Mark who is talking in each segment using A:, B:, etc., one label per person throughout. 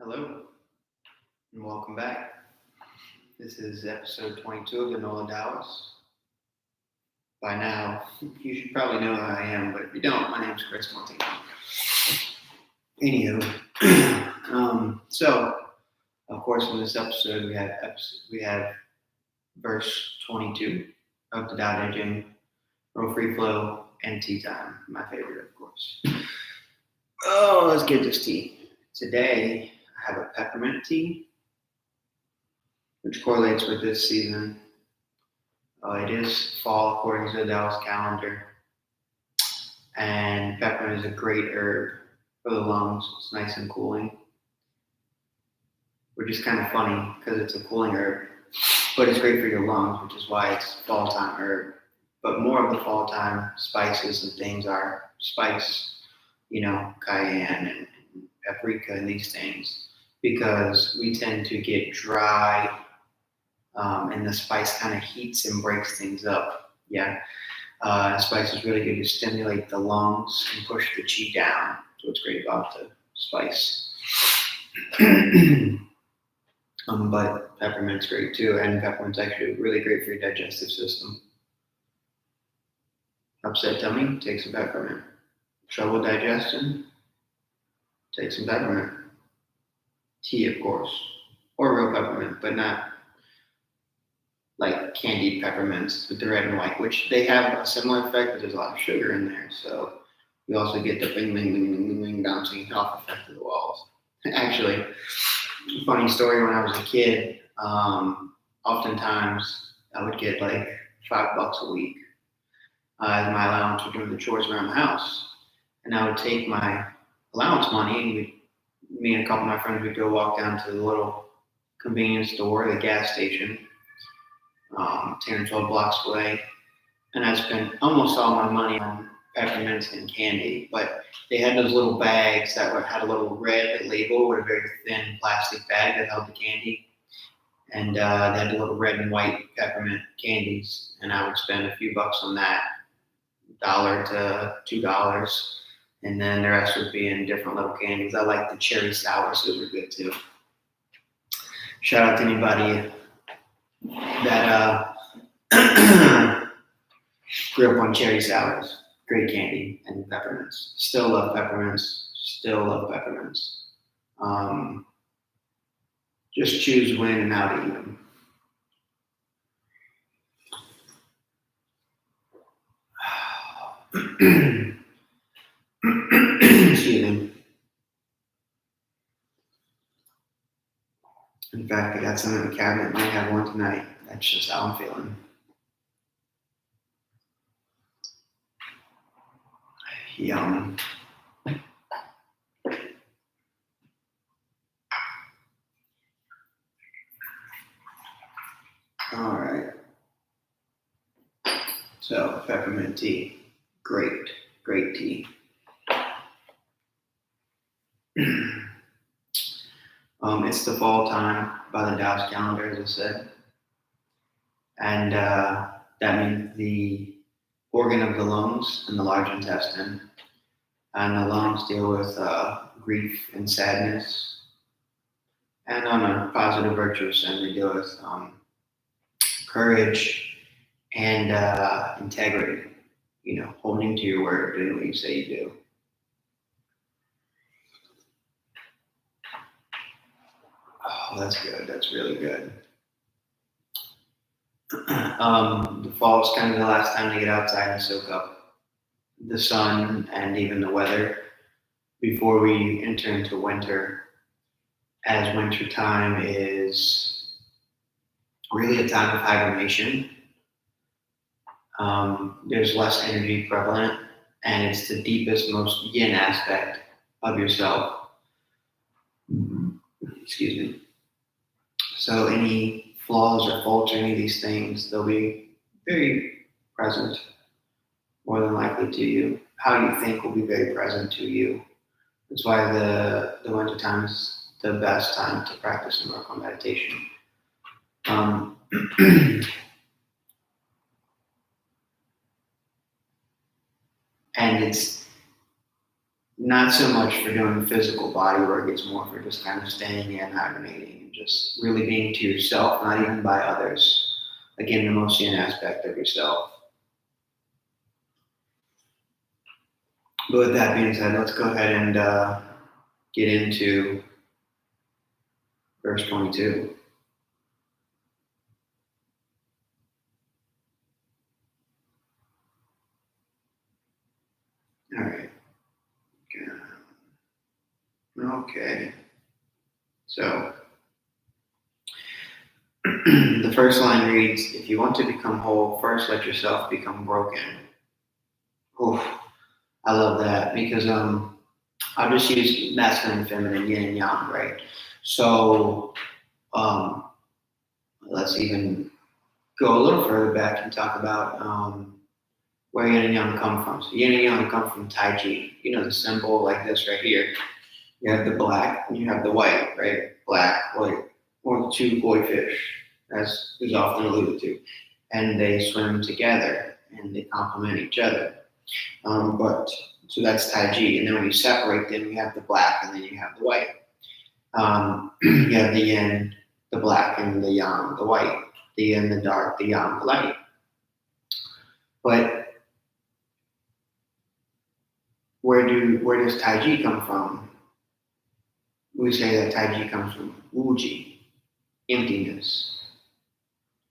A: Hello, and welcome back. This is episode 22 of the Nola Taoist. By now, you should probably know who I am, but if you don't, my name's Chris Monty. Anywho, so of course, in this episode, we have verse 22 of the Tao Te Ching, Real Free Flow, and Tea Time, my favorite, of course. Oh, let's get this tea. Today, I have a peppermint tea, which correlates with this season. It is fall according to the Taoist calendar, and peppermint is a great herb for the lungs. It's nice and cooling, which is kind of funny because it's a cooling herb, but it's great for your lungs, which is why it's fall time herb. But more of the fall time spices and things are spice, cayenne and paprika and these things, because we tend to get dry. And the spice kind of heats and breaks things up. Spice is really good to stimulate the lungs and push the chi down. So what's great about the spice. But peppermint's great too, and peppermint's actually really great for your digestive system. Upset tummy, take some peppermint. Trouble digestion, take some peppermint. Tea, of course, or real peppermint, but not like candied peppermints with the red and white, which they have a similar effect, but there's a lot of sugar in there. So you also get the bing, bing, bing, bing, bing bouncing off effect of the walls. Actually, funny story, when I was a kid, oftentimes I would get like $5 a week as my allowance for doing the chores around the house. And I would take my allowance money and me and a couple of my friends would go walk down to the little convenience store, the gas station, 10 or 12 blocks away, and I spent almost all my money on peppermints and candy. But they had those little bags that had a little red label with a very thin plastic bag that held the candy, and they had the little red and white peppermint candies, and I would spend a few bucks on that, $1 to $2, and then the rest would be in different little candies. I like the cherry sours; those were good too. Shout out to anybody that grew up on cherry sours. Great candy, and peppermints. Still love peppermints. Just choose when and how to eat them. Excuse me. In fact, I got some in the cabinet. Might have one tonight. That's just how I'm feeling. Yum. All right. So peppermint tea, great tea. It's the fall time by the Taoist calendar, as I said, and that means the organ of the lungs and the large intestine. And the lungs deal with grief and sadness, and on a positive virtuous end, they deal with courage and integrity. Holding to your word, doing what you say you do. Oh, that's good. That's really good. The fall is kind of the last time to get outside and soak up the sun and even the weather before we enter into winter, as winter time is really a time of hibernation. There's less energy prevalent, and it's the deepest, most yin aspect of yourself. Excuse me. So any flaws or faults or any of these things, they'll be very present, more than likely to you. How you think will be very present to you. That's why the winter time is the best time to practice and work on meditation. And it's Not so much for doing physical body work, it's more for just kind of staying in, hibernating, and just really being to yourself, not even by others. Again, the Moshian aspect of yourself. But with that being said, let's go ahead and get into verse 22. All right. Okay. So the first line reads, if you want to become whole, first let yourself become broken. Oof, I love that because I'll just use masculine and feminine, yin and yang, right? So um, let's even go a little further back and talk about where yin and yang come from. So yin and yang come from Tai Chi. You know the symbol like this right here. You have the black and you have the white, right? Black, white, or the two koi fish, as is often alluded to. And they swim together and they complement each other. But so that's Tai Chi. And then when you separate them, you have the black and then you have the white. You have the yin, the black, and the yang, the white. The yin, the dark, the yang, the light. But where does Tai Chi come from? We say that Tai Chi comes from Wuji, emptiness.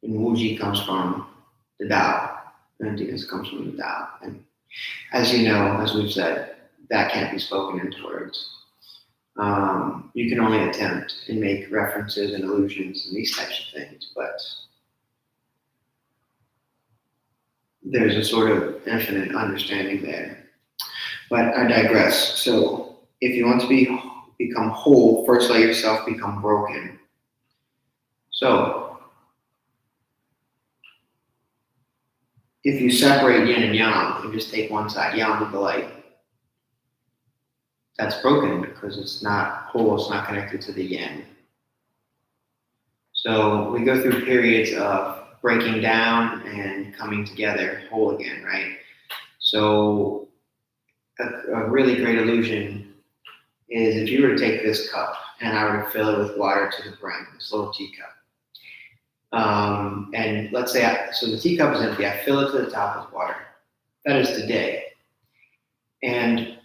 A: And Wuji comes from the Tao. Emptiness comes from the Tao. And as you know, as we've said, that can't be spoken into words. You can only attempt and make references and allusions and these types of things, but there's a sort of infinite understanding there. But I digress. So if you want to become whole, first let yourself become broken. So if you separate yin and yang and just take one side, yang with the light, that's broken because it's not whole, it's not connected to the yin. So we go through periods of breaking down and coming together whole again, right? So a really great illusion is if you were to take this cup and I were to fill it with water to the brim, this little teacup. And let's say, so the teacup is empty, I fill it to the top with water. That is today. And,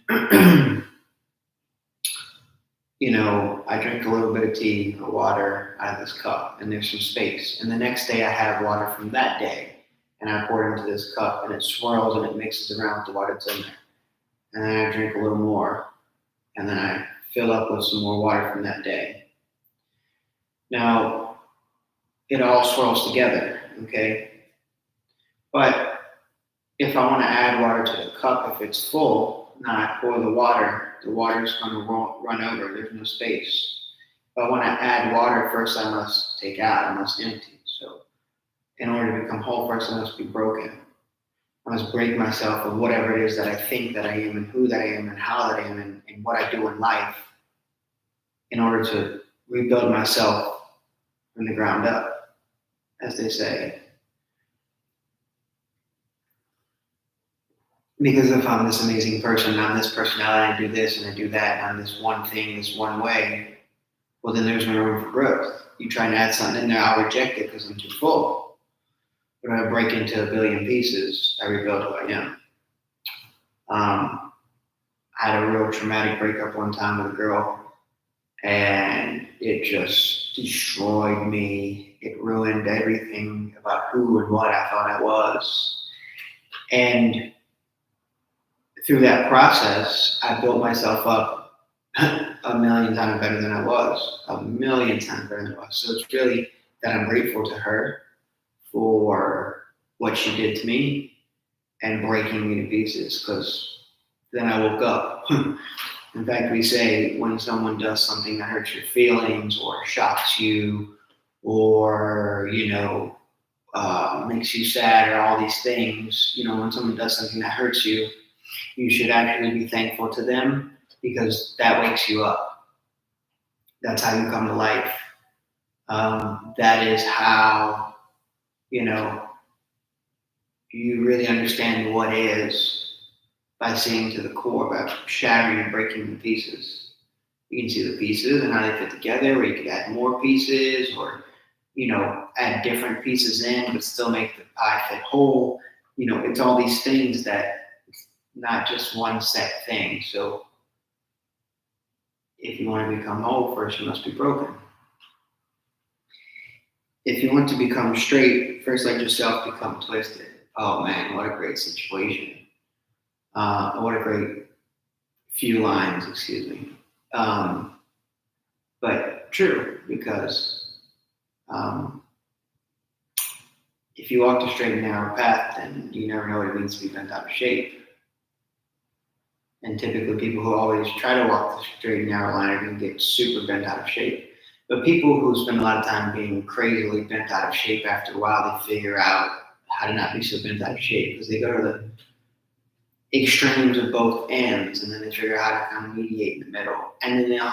A: you know, I drink a little bit of tea or water out of this cup and there's some space. And the next day I have water from that day and I pour it into this cup and it swirls and it mixes around with the water that's in there. And then I drink a little more and then I fill up with some more water from that day. Now, it all swirls together, okay? But if I want to add water to the cup, if it's full, and I pour the water is going to run over. There's no space. If I want to add water, first I must take out, I must empty. So in order to become whole, first I must be broken. I must break myself of whatever it is that I think that I am and who that I am and how that I am and what I do in life in order to rebuild myself from the ground up, as they say. Because if I'm this amazing person, and I'm this personality, I do this and I do that, and I'm this one thing, this one way, well, then there's no room for growth. You try and add something in there, I'll reject it because I'm too full. But when I break into a billion pieces, I rebuild who I am. I had a real traumatic breakup one time with a girl, and it just destroyed me. It ruined everything about who and what I thought I was. And through that process, I built myself up a million times better than I was. A million times better than I was. So it's really that I'm grateful to her for what she did to me and breaking me to pieces, because then I woke up. In fact, we say when someone does something that hurts your feelings or shocks you or, makes you sad or all these things, when someone does something that hurts you, you should actually be thankful to them because that wakes you up. That's how you come to life. That is how, you really understand what is by seeing to the core, by shattering and breaking the pieces. You can see the pieces and how they fit together, or you could add more pieces, or add different pieces in, but still make the pie fit whole. It's all these things that it's not just one set thing. So if you want to become whole, first you must be broken. If you want to become straight, first let yourself become twisted. Oh man, what a great situation. What a great few lines, excuse me. But true, because if you walk the straight and narrow path, then you never know what it means to be bent out of shape. And typically people who always try to walk the straight and narrow line are going to get super bent out of shape. But people who spend a lot of time being crazily bent out of shape, after a while they figure out how to not be so bent out of shape, because they go to the extremes of both ends, and then they figure out how to kind of mediate in the middle. And then they know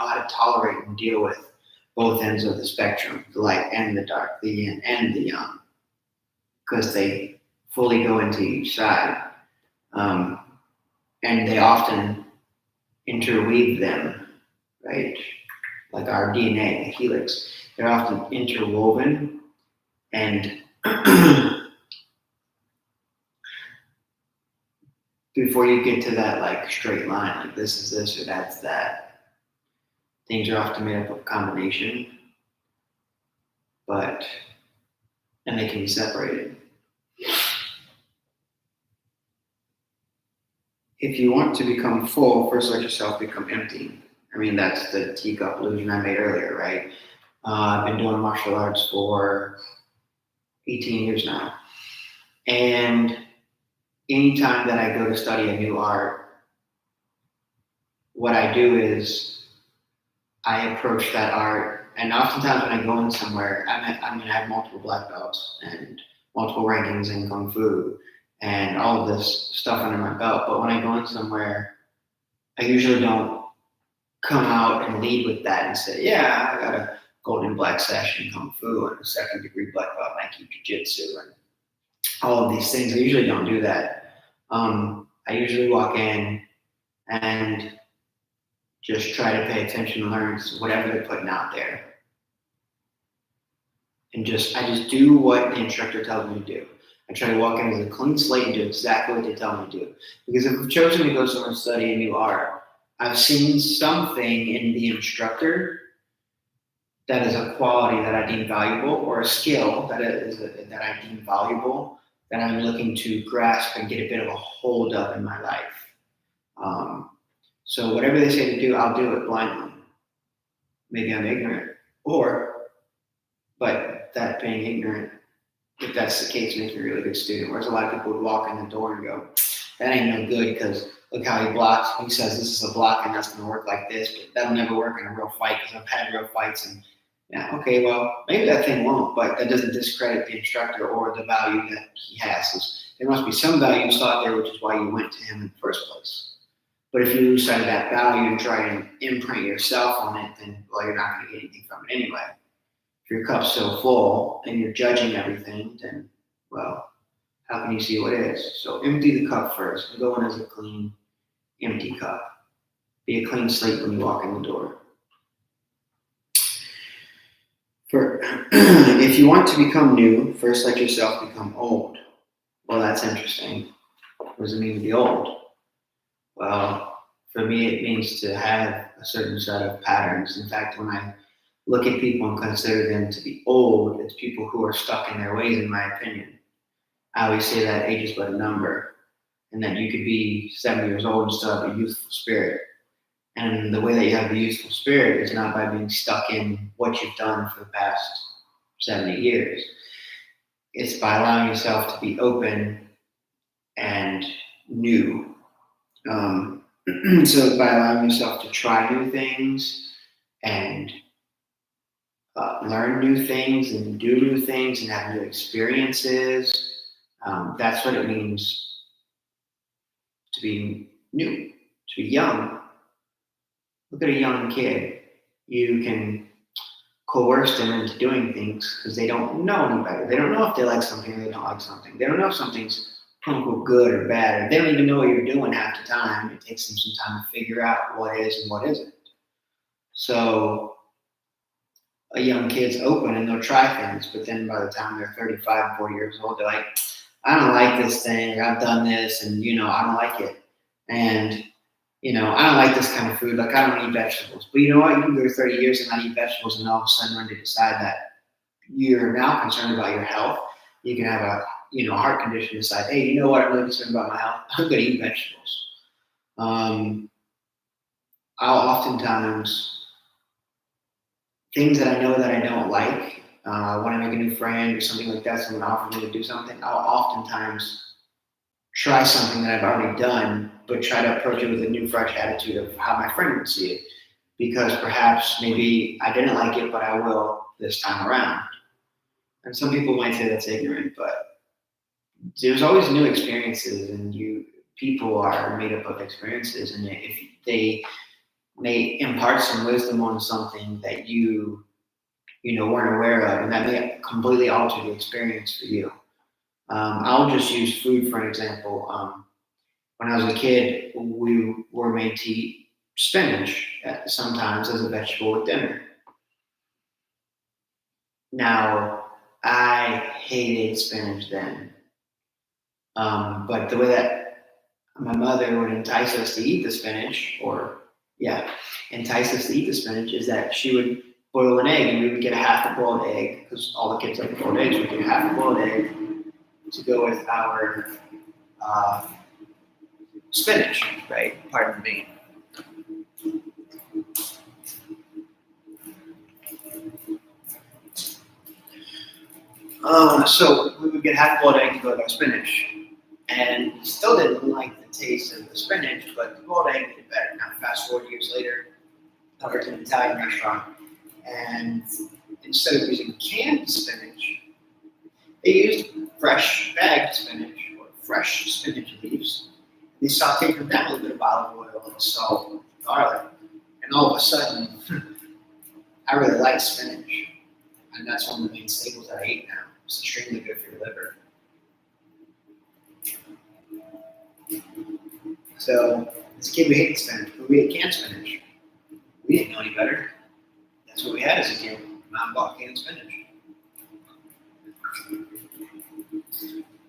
A: how to tolerate and deal with both ends of the spectrum, the light and the dark, the yin and the yang, because they fully go into each side. And they often interweave them, right? Like our DNA, the helix, they're often interwoven, and before you get to that like straight line, like this is this or that's that, things are often made up of combination, and they can be separated. If you want to become full, first let yourself become empty. I mean, that's the teacup illusion I made earlier, right? I've been doing martial arts for 18 years now. And anytime that I go to study a new art, what I do is I approach that art, and oftentimes when I go in somewhere, I'm going to have multiple black belts and multiple rankings in Kung Fu and all of this stuff under my belt. But when I go in somewhere, I usually don't come out and lead with that and say, yeah, I got a golden black sash in Kung Fu and a second degree black belt in Aikido Jiu-Jitsu and all of these things. I usually don't do that. I usually walk in and just try to pay attention and learn whatever they're putting out there. And I just do what the instructor tells me to do. I try to walk in with a clean slate and do exactly what they tell me to do. Because if I've chosen to go somewhere and study a new art, I've seen something in the instructor that is a quality that I deem valuable, or a skill that I deem valuable, that I'm looking to grasp and get a bit of a hold of in my life. So whatever they say to do, I'll do it blindly. Maybe I'm ignorant, but that being ignorant, if that's the case, makes me a really good student. Whereas a lot of people would walk in the door and go, that ain't no good because look how he blocks. He says this is a block and that's going to work like this, but that'll never work in a real fight because I've had real fights. And yeah, okay, well, maybe that thing won't, but that doesn't discredit the instructor or the value that he has. There must be some value taught there, which is why you went to him in the first place. But if you lose sight of that value and try and imprint yourself on it, then, well, you're not going to get anything from it anyway. If your cup's so full and you're judging everything, then, well, how can you see what is? So empty the cup first. And go in as a clean, empty cup. Be a clean slate when you walk in the door. If you want to become new, first let yourself become old. Well, that's interesting. What does it mean to be old? Well, for me, it means to have a certain set of patterns. In fact, when I look at people and consider them to be old, it's people who are stuck in their ways, in my opinion. I always say that age is but a number, and that you could be 70 years old and still have a youthful spirit. And the way that you have a youthful spirit is not by being stuck in what you've done for the past 70 years. It's by allowing yourself to be open and new. So by allowing yourself to try new things and learn new things and do new things and have new experiences, that's what it means to be new, to be young. Look at a young kid. You can coerce them into doing things because they don't know any better. They don't know if they like something or they don't like something. They don't know if something's quote unquote good or bad, or they don't even know what you're doing half the time. It takes them some time to figure out what is and what isn't. So a young kid's open and they'll try things, but then by the time they're 35, 40 years old, they're like, I don't like this thing, I've done this, and I don't like it. And I don't like this kind of food, like I don't eat vegetables. But you know what? You can go 30 years and not eat vegetables, and all of a sudden when they decide that you're now concerned about your health, you can have a heart condition, decide, hey, you know what, I'm really concerned about my health, I'm gonna eat vegetables. I'll oftentimes things that I know that I don't like, when I make a new friend or something like that, someone offers me to do something, I'll oftentimes try something that I've already done, but try to approach it with a new, fresh attitude of how my friend would see it. Because perhaps maybe I didn't like it, but I will this time around. And some people might say that's ignorant, but there's always new experiences, and people are made up of experiences, and if they may impart some wisdom on something that you weren't aware of, and that may completely alter the experience for you. I'll just use food for an example. When I was a kid, we were made to eat spinach sometimes as a vegetable with dinner. Now, I hated spinach then, but the way that my mother would entice us to eat the spinach, is that she would boil an egg, and we would get a half-boiled egg, because all the kids like boiled eggs. We get a half-boiled egg to go with our spinach, right? Pardon me. So we would get half-boiled egg to go with our spinach, and still didn't like the taste of the spinach, but the boiled egg made it better. Now, fast forward years later, I worked in an Italian restaurant, and instead of using canned spinach, they used fresh bagged spinach or fresh spinach leaves. They sauteed them down with a bit of olive oil and salt and garlic, and all of a sudden, I really like spinach, and that's one of the main staples that I eat now. It's extremely good for your liver. So, as a kid, we hated spinach, but we ate canned spinach. We didn't know any better. That's what we had as a kid. Mom bought canned spinach.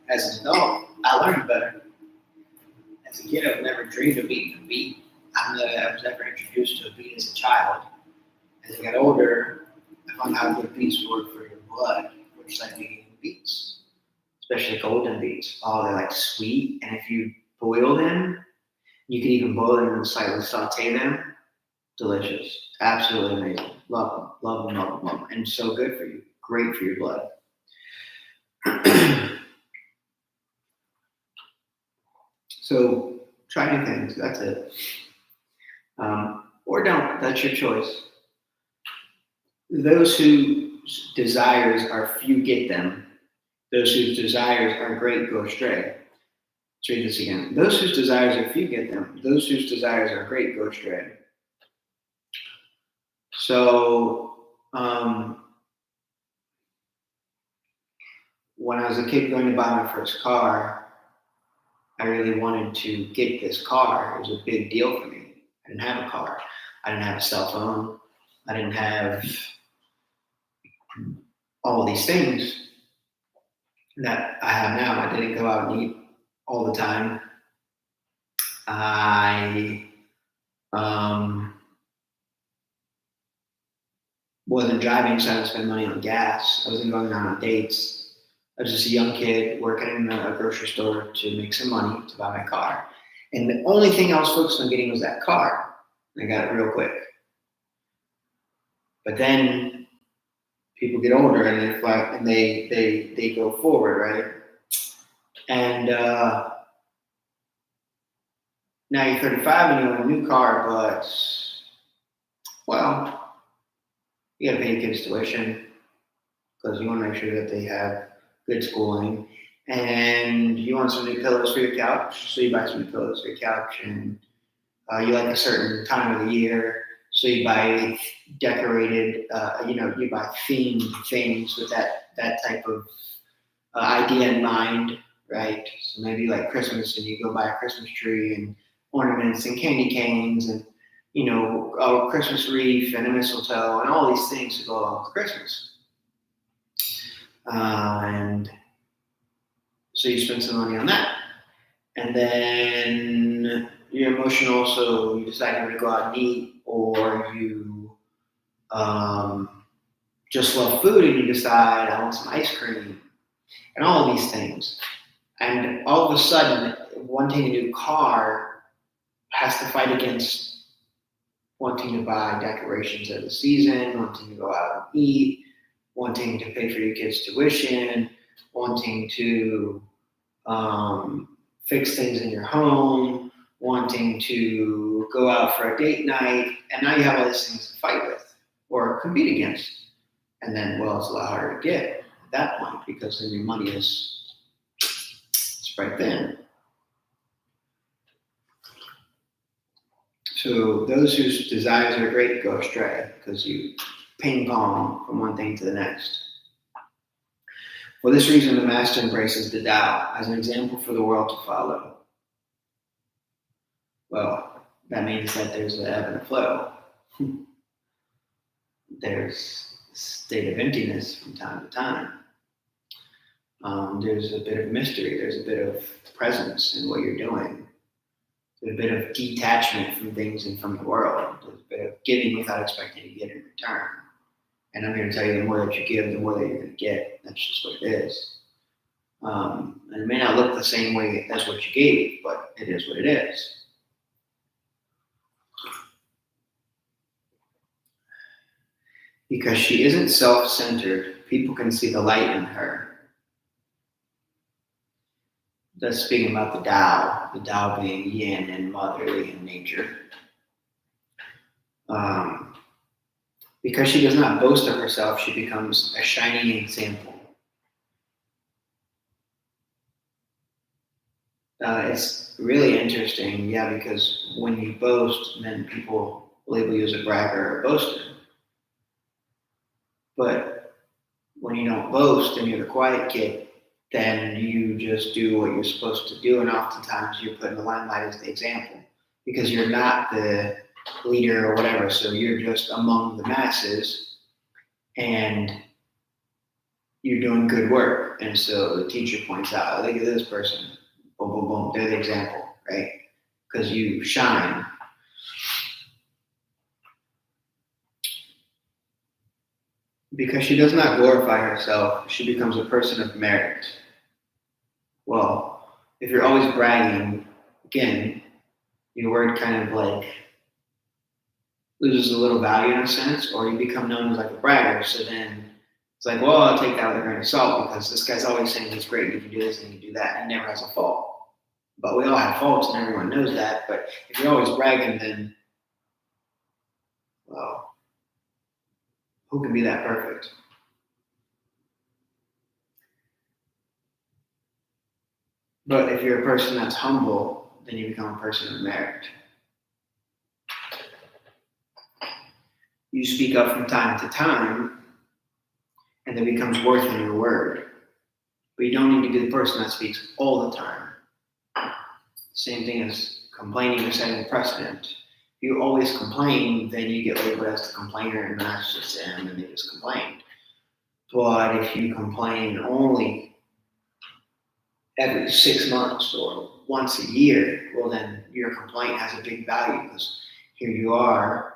A: As an adult, I learned better. As a kid, I would never dreamed of eating a beet. I was never introduced to a beet as a child. As I got older, I found out how good beets work for your blood, which led me to eating beets, especially golden beets. Oh, they're like sweet, and if you boil them, you can even boil them and slightly saute them. Delicious, absolutely amazing. Love them, and so good for you. Great for your blood. So try new things. That's it. Or don't. That's your choice. Those whose desires are few get them. Those whose desires are great go astray. Let's read this again. Those whose desires are few get them. Those whose desires are great go astray. So, when I was a kid going to buy my first car, I really wanted to get this car. It was a big deal for me. I didn't have a car. I didn't have a cell phone. I didn't have all of these things that I have now. I didn't go out and eat all the time. I wasn't driving, so I didn't spend money on gas. I wasn't going out on dates. I was just a young kid working in a grocery store to make some money to buy my car. And the only thing I was focused on getting was that car. And I got it real quick. But then people get older and they go forward, right? And now you're 35 and you want a new car, but well, you got to pay your kids tuition because you want to make sure that they have good schooling, and you want some new pillows for your couch, so you buy some new pillows for your couch, and you like a certain time of the year, so you buy decorated, you buy themed things with that type of idea in mind, right? So maybe like Christmas, and you go buy a Christmas tree and ornaments and candy canes and a Christmas wreath and a mistletoe and all these things to go along with Christmas. And so you spend some money on that. And then you're emotional, so you decide you're going to go out and eat, or you just love food and you decide, I want some ice cream, and all of these things. And all of a sudden, wanting a new car has to fight against wanting to buy decorations of the season, wanting to go out and eat, wanting to pay for your kids' tuition, wanting to fix things in your home, wanting to go out for a date night, and now you have all these things to fight with or compete against. And then, well, it's a lot harder to get at that point because then your money is spread thin. So those whose desires are great go astray because you ping pong from one thing to the next. For this reason, the master embraces the Tao as an example for the world to follow. Well, that means that there's an ebb and a flow. There's a state of emptiness from time to time. There's a bit of mystery. There's a bit of presence in what you're doing. There's a bit of detachment from things and from the world. There's a bit of giving without expecting to get in return. And I'm here to tell you, the more that you give, the more that you're going to get. That's just what it is. And it may not look the same way as what you gave, but it is what it is. Because she isn't self-centered, people can see the light in her. That's speaking about the Tao being yin and motherly in nature. Because she does not boast of herself, she becomes a shining example. It's really interesting, because when you boast, then people label you as a bragger or a boaster. But when you don't boast and you're the quiet kid, then you just do what you're supposed to do, and oftentimes you're put in the limelight as the example because you're not the leader or whatever, so you're just among the masses and you're doing good work. And so the teacher points out, look at this person, boom, boom, boom, they're the example, right? Because you shine. Because she does not glorify herself, she becomes a person of merit. Well, if you're always bragging, again, your word kind of like loses a little value in a sense, or you become known as like a bragger. So then it's like, well, I'll take that with a grain of salt because this guy's always saying he's great, he can do this and he can do that, and he never has a fault. But we all have faults and everyone knows that. But if you're always bragging, then, well, who can be that perfect? But if you're a person that's humble, then you become a person of merit. You speak up from time to time, and there becomes worth in your word. But you don't need to be the person that speaks all the time. Same thing as complaining or setting a precedent. If you always complain, then you get labeled as the complainer, and that's just them, and they just complain. But if you complain only every 6 months or once a year, well, then your complaint has a big value because here you are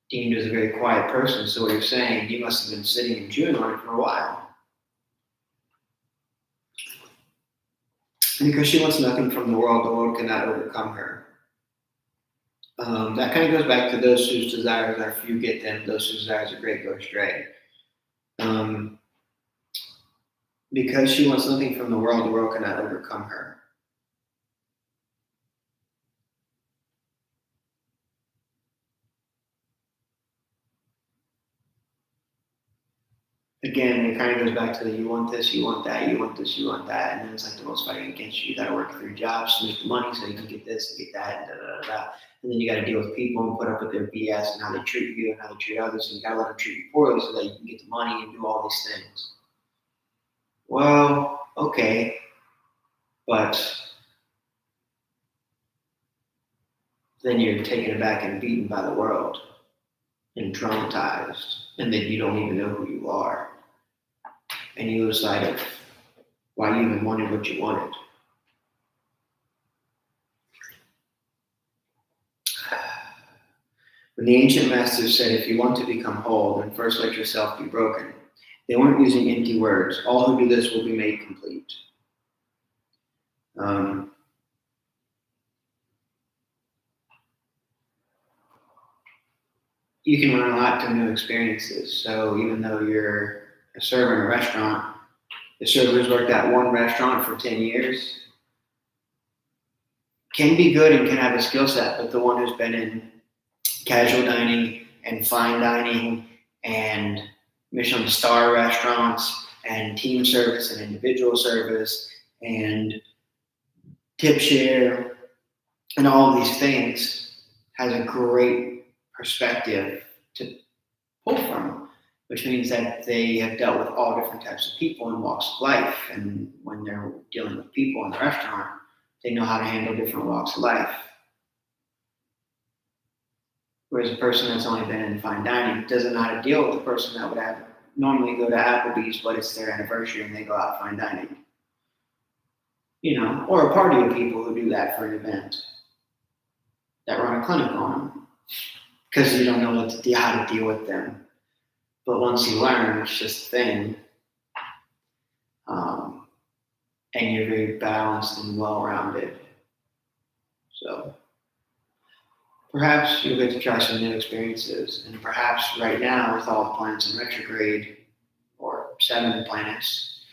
A: deemed as a very quiet person. So what you're saying, you must have been sitting and chewing on it for a while. And because she wants nothing from the world cannot overcome her. That kind of goes back to those whose desires are few get them, those whose desires are great go astray. Because she wants nothing from the world cannot overcome her. Again, it kind of goes back to the you want this, you want that, you want this, you want that, and then it's like the most fighting against you. You got to work 3 jobs to make the money so you can get this and get that, and da da da da. And then you got to deal with people and put up with their BS and how they treat you and how they treat others, and you got to let them treat you poorly so that you can get the money and do all these things. Well, okay, but then you're taken aback and beaten by the world and traumatized, and then you don't even know who you are, and you lose sight of why you even wanted what you wanted. When the ancient masters said, if you want to become whole, then first let yourself be broken, they weren't using empty words. All who do this will be made complete. You can learn a lot through new experiences. So even though you're a server in a restaurant, the server who's worked at one restaurant for 10 years can be good and can have a skill set, but the one who's been in casual dining and fine dining and Michelin star restaurants and team service and individual service and tip share and all of these things has a great perspective to pull from, which means that they have dealt with all different types of people and walks of life. And when they're dealing with people in the restaurant, they know how to handle different walks of life. Whereas a person that's only been in fine dining doesn't know how to deal with the person that would normally go to Applebee's, but it's their anniversary and they go out fine dining. Or a party of people who do that for an event that run a clinic on them because you don't know how to deal with them. But once you learn, it's just a thing. And you're very balanced and well-rounded. So perhaps you'll get to try some new experiences. And perhaps right now, with all the planets in retrograde, or 7 planets,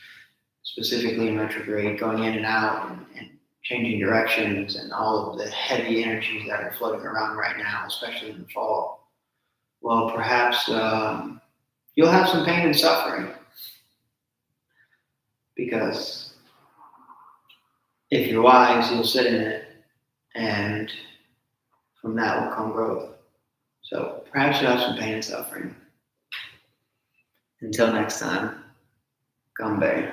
A: specifically in retrograde, going in and out and changing directions and all of the heavy energies that are floating around right now, especially in the fall, well, perhaps you'll have some pain and suffering. Because if you're wise, you'll sit in it, and from that will come growth. So perhaps you'll have some pain and suffering. Until next time, Gumbe.